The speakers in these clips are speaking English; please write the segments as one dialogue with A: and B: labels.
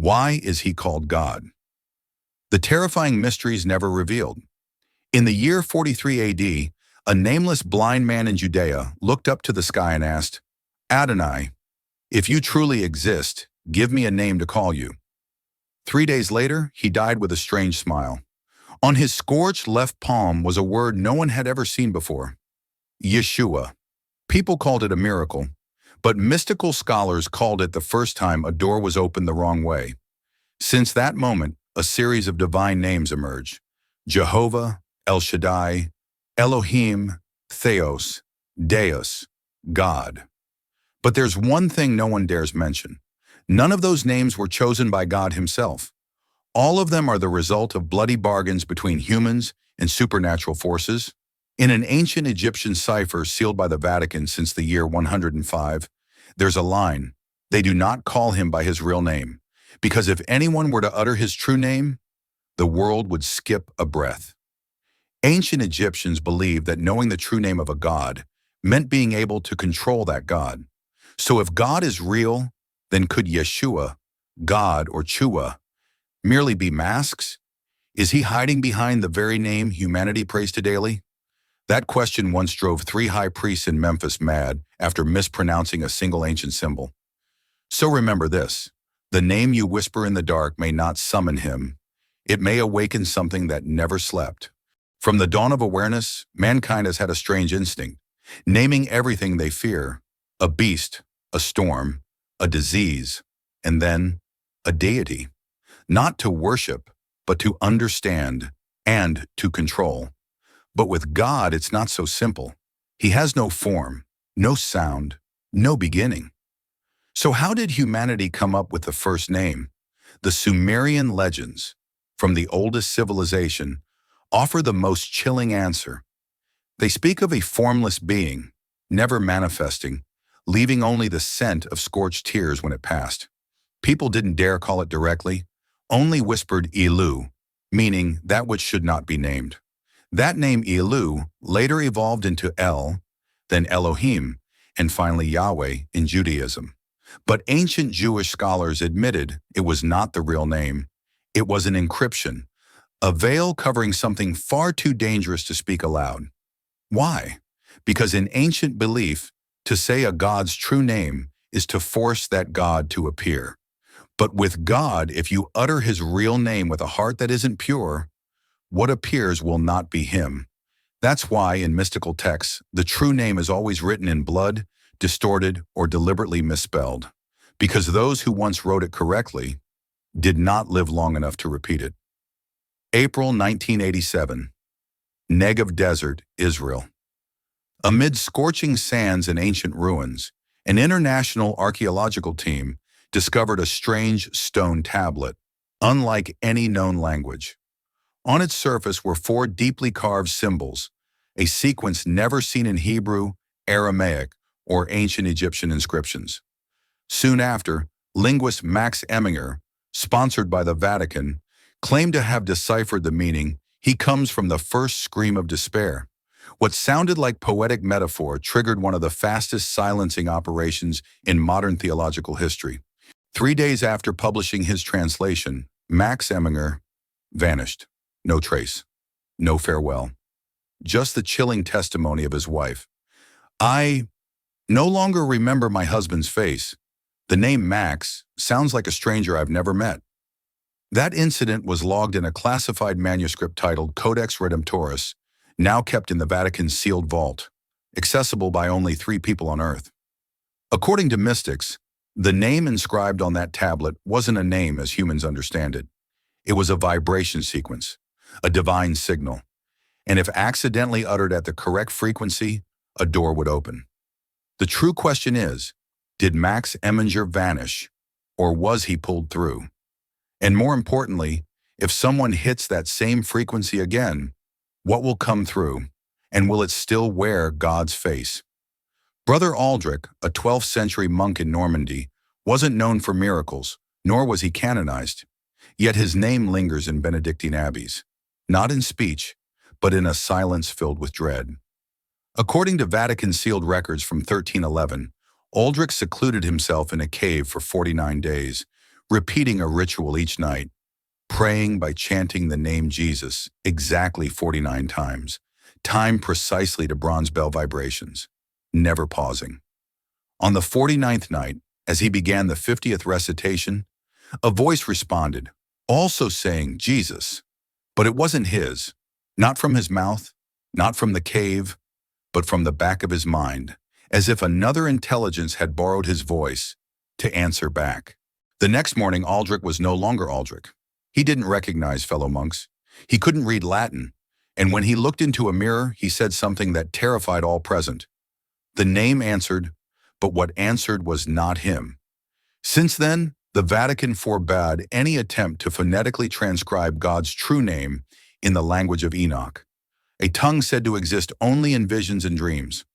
A: Why is he called God? The terrifying mysteries never revealed. In the year 43 AD, a nameless blind man in Judea looked up to the sky and asked, Adonai, if you truly exist, give me a name to call you. 3 days later, he died with a strange smile. On his scorched left palm was a word no one had ever seen before, Yeshua. People called it a miracle, but mystical scholars called it the first time a door was opened the wrong way. Since that moment, a series of divine names emerged: Jehovah, El Shaddai, Elohim, Theos, Deus, God. But there's one thing no one dares mention. None of those names were chosen by God himself. All of them are the result of bloody bargains between humans and supernatural forces. In an ancient Egyptian cipher sealed by the Vatican since the year 105, there's a line: they do not call him by his real name, because if anyone were to utter his true name, the world would skip a breath. Ancient Egyptians believed that knowing the true name of a god meant being able to control that god. So if God is real, then could Yeshua, God, or Chua merely be masks? Is he hiding behind the very name humanity prays to daily? That question once drove 3 high priests in Memphis mad after mispronouncing a single ancient symbol. So remember this: the name you whisper in the dark may not summon him. It may awaken something that never slept. From the dawn of awareness, mankind has had a strange instinct, naming everything they fear: a beast, a storm, a disease, and then a deity. Not to worship, but to understand and to control. But with God, it's not so simple. He has no form, no sound, no beginning. So how did humanity come up with the first name? The Sumerian legends, from the oldest civilization, offer the most chilling answer. They speak of a formless being, never manifesting, leaving only the scent of scorched tears when it passed. People didn't dare call it directly, only whispered Elu, meaning that which should not be named. That name Elu later evolved into El, then Elohim, and finally Yahweh in Judaism. But ancient Jewish scholars admitted it was not the real name. It was an encryption, a veil covering something far too dangerous to speak aloud. Why? Because in ancient belief, to say a god's true name is to force that god to appear. But with God, if you utter his real name with a heart that isn't pure, what appears will not be him. That's why in mystical texts, the true name is always written in blood, distorted, or deliberately misspelled, because those who once wrote it correctly did not live long enough to repeat it. April 1987, Negev Desert, Israel. Amid scorching sands and ancient ruins, an international archaeological team discovered a strange stone tablet, unlike any known language. On its surface were 4 deeply carved symbols, a sequence never seen in Hebrew, Aramaic, or ancient Egyptian inscriptions. Soon after, linguist Max Eminger, sponsored by the Vatican, claimed to have deciphered the meaning. He comes from the first scream of despair. What sounded like poetic metaphor triggered one of the fastest silencing operations in modern theological history. 3 days after publishing his translation, Max Eminger vanished. No trace, no farewell. Just the chilling testimony of his wife. I no longer remember my husband's face. The name Max sounds like a stranger I've never met. That incident was logged in a classified manuscript titled Codex Redemptoris, now kept in the Vatican's sealed vault, accessible by only 3 people on Earth. According to mystics, the name inscribed on that tablet wasn't a name as humans understand it. It was a vibration sequence, a divine signal. And if accidentally uttered at the correct frequency, a door would open. The true question is, did Max Eminger vanish, or was he pulled through? And more importantly, if someone hits that same frequency again, what will come through, and will it still wear God's face? Brother Aldrich, a 12th century monk in Normandy, wasn't known for miracles, nor was he canonized. Yet his name lingers in Benedictine abbeys, not in speech, but in a silence filled with dread. According to Vatican-sealed records from 1311, Aldrich secluded himself in a cave for 49 days, repeating a ritual each night, praying by chanting the name Jesus exactly 49 times, timed precisely to bronze bell vibrations, never pausing. On the 49th night, as he began the 50th recitation, a voice responded, also saying Jesus, but it wasn't his, not from his mouth, not from the cave, but from the back of his mind, as if another intelligence had borrowed his voice to answer back. The next morning, Aldrich was no longer Aldrich. He didn't recognize fellow monks. He couldn't read Latin, and when he looked into a mirror, he said something that terrified all present. The name answered, but what answered was not him. Since then, the Vatican forbade any attempt to phonetically transcribe God's true name in the language of Enoch, a tongue said to exist only in visions and dreams.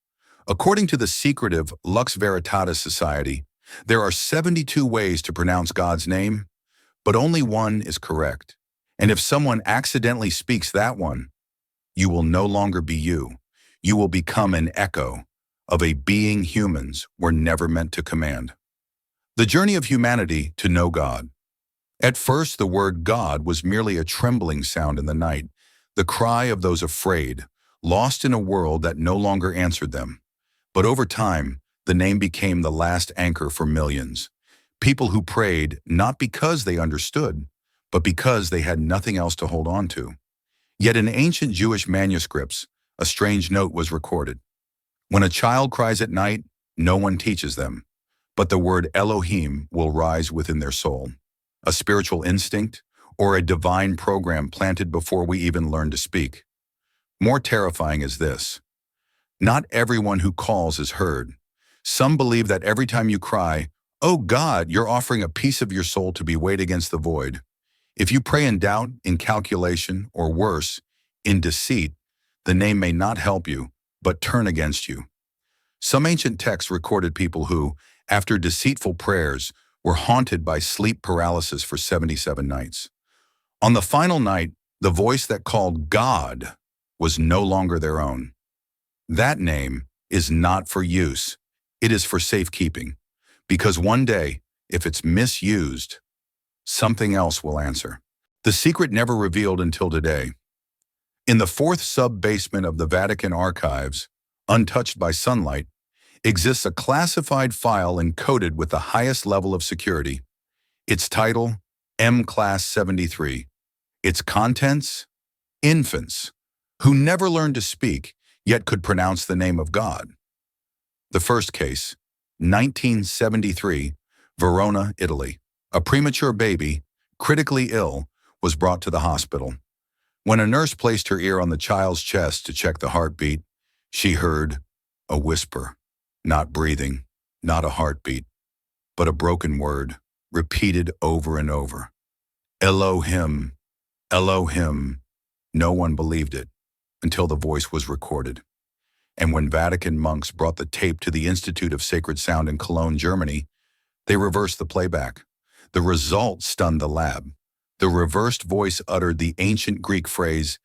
A: According to the secretive Lux Veritatis Society, there are 72 ways to pronounce God's name, but only one is correct. And if someone accidentally speaks that one, you will no longer be you. You will become an echo of a being humans were never meant to command. The journey of humanity to know God. At first, the word God was merely a trembling sound in the night, the cry of those afraid, lost in a world that no longer answered them. But over time, the name became the last anchor for millions. People who prayed not because they understood, but because they had nothing else to hold on to. Yet in ancient Jewish manuscripts, a strange note was recorded. When a child cries at night, no one teaches them, but the word Elohim will rise within their soul, a spiritual instinct or a divine program planted before we even learn to speak. More terrifying is this. Not everyone who calls is heard. Some believe that every time you cry, "Oh God," you're offering a piece of your soul to be weighed against the void. If you pray in doubt, in calculation, or worse, in deceit, the name may not help you, but turn against you. Some ancient texts recorded people who, after deceitful prayers, were haunted by sleep paralysis for 77 nights. On the final night, the voice that called God was no longer their own. That name is not for use. It is for safekeeping. Because one day, if it's misused, something else will answer. The secret never revealed until today. In the fourth sub-basement of the Vatican archives, untouched by sunlight, exists a classified file encoded with the highest level of security. Its title, M-Class 73. Its contents, infants, who never learned to speak, yet could pronounce the name of God. The first case, 1973, Verona, Italy. A premature baby, critically ill, was brought to the hospital. When a nurse placed her ear on the child's chest to check the heartbeat, she heard a whisper, not breathing, not a heartbeat, but a broken word, repeated over and over. Elohim, Elohim. No one believed it until the voice was recorded. And when Vatican monks brought the tape to the Institute of Sacred Sound in Cologne, Germany, they reversed the playback. The result stunned the lab. The reversed voice uttered the ancient Greek phrase,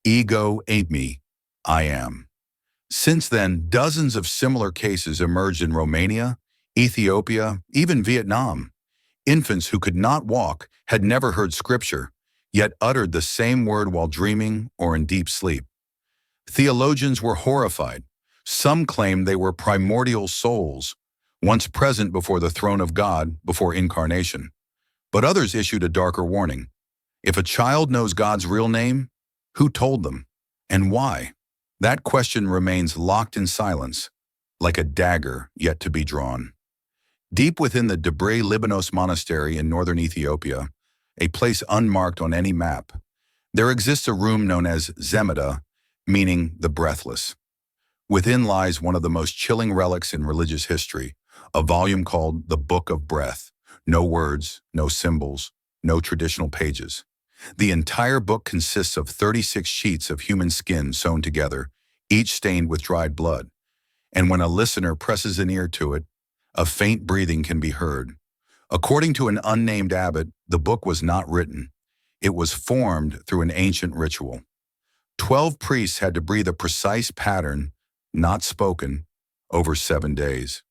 A: ego eimi, I am. Since then, dozens of similar cases emerged in Romania, Ethiopia, even Vietnam. Infants who could not walk, had never heard scripture, yet uttered the same word while dreaming or in deep sleep. Theologians were horrified. Some claimed they were primordial souls, once present before the throne of God before incarnation. But others issued a darker warning. If a child knows God's real name, who told them, and why? That question remains locked in silence, like a dagger yet to be drawn. Deep within the Debre Libanos Monastery in northern Ethiopia, a place unmarked on any map, there exists a room known as Zemada, meaning the breathless. Within lies one of the most chilling relics in religious history, a volume called the Book of Breath. No words, no symbols, no traditional pages. The entire book consists of 36 sheets of human skin sewn together, each stained with dried blood. And when a listener presses an ear to it, a faint breathing can be heard. According to an unnamed abbot, the book was not written. It was formed through an ancient ritual. 12 priests had to breathe a precise pattern, not spoken, over 7 days.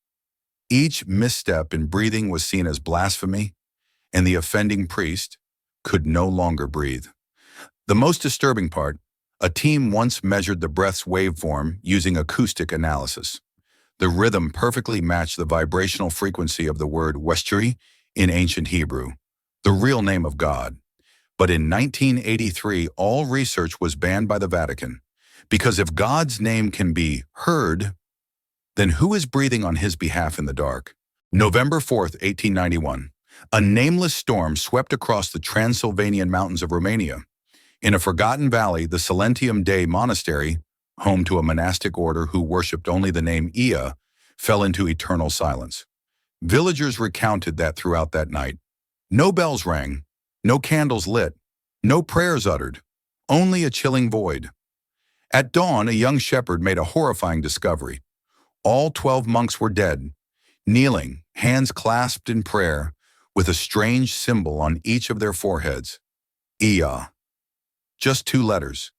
A: Each misstep in breathing was seen as blasphemy, and the offending priest could no longer breathe. The most disturbing part, a team once measured the breath's waveform using acoustic analysis. The rhythm perfectly matched the vibrational frequency of the word Westri in ancient Hebrew, the real name of God. But in 1983, all research was banned by the Vatican, because if God's name can be heard, then who is breathing on his behalf in the dark? November 4th, 1891. A nameless storm swept across the Transylvanian mountains of Romania. In a forgotten valley, the Silentium Dei monastery, home to a monastic order who worshipped only the name Ea, fell into eternal silence. Villagers recounted that throughout that night, no bells rang, no candles lit, no prayers uttered, only a chilling void. At dawn, a young shepherd made a horrifying discovery. All 12 monks were dead, kneeling, hands clasped in prayer, with a strange symbol on each of their foreheads. Ea. Just 2 letters,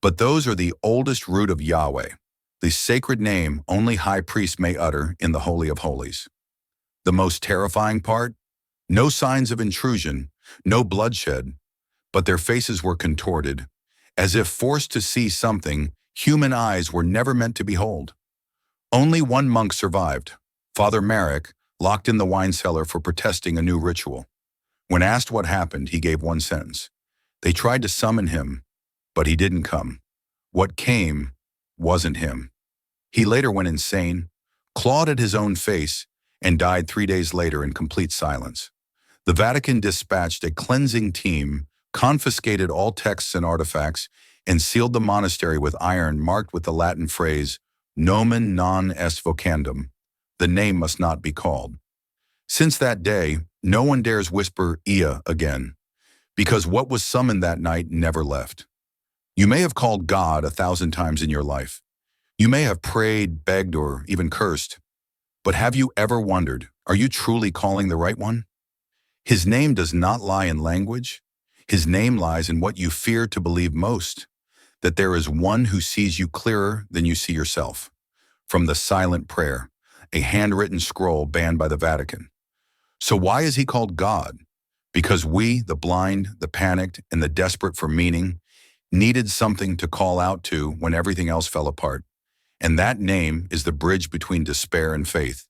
A: but those are the oldest root of Yahweh, the sacred name only high priests may utter in the Holy of Holies. The most terrifying part? No signs of intrusion, no bloodshed, but their faces were contorted, as if forced to see something human eyes were never meant to behold. Only one monk survived, Father Marek, locked in the wine cellar for protesting a new ritual. When asked what happened, he gave one sentence. They tried to summon him, but he didn't come. What came wasn't him. He later went insane, clawed at his own face, and died 3 days later in complete silence. The Vatican dispatched a cleansing team, confiscated all texts and artifacts, and sealed the monastery with iron marked with the Latin phrase, Nomen non est vocandum. The name must not be called. Since that day, no one dares whisper Ea again, because what was summoned that night never left. You may have called God 1,000 times in your life. You may have prayed, begged, or even cursed. But have you ever wondered, are you truly calling the right one? His name does not lie in language. His name lies in what you fear to believe most, that there is one who sees you clearer than you see yourself. From the silent prayer, a handwritten scroll banned by the Vatican. So why is he called God? Because we, the blind, the panicked, and the desperate for meaning, needed something to call out to when everything else fell apart. And that name is the bridge between despair and faith.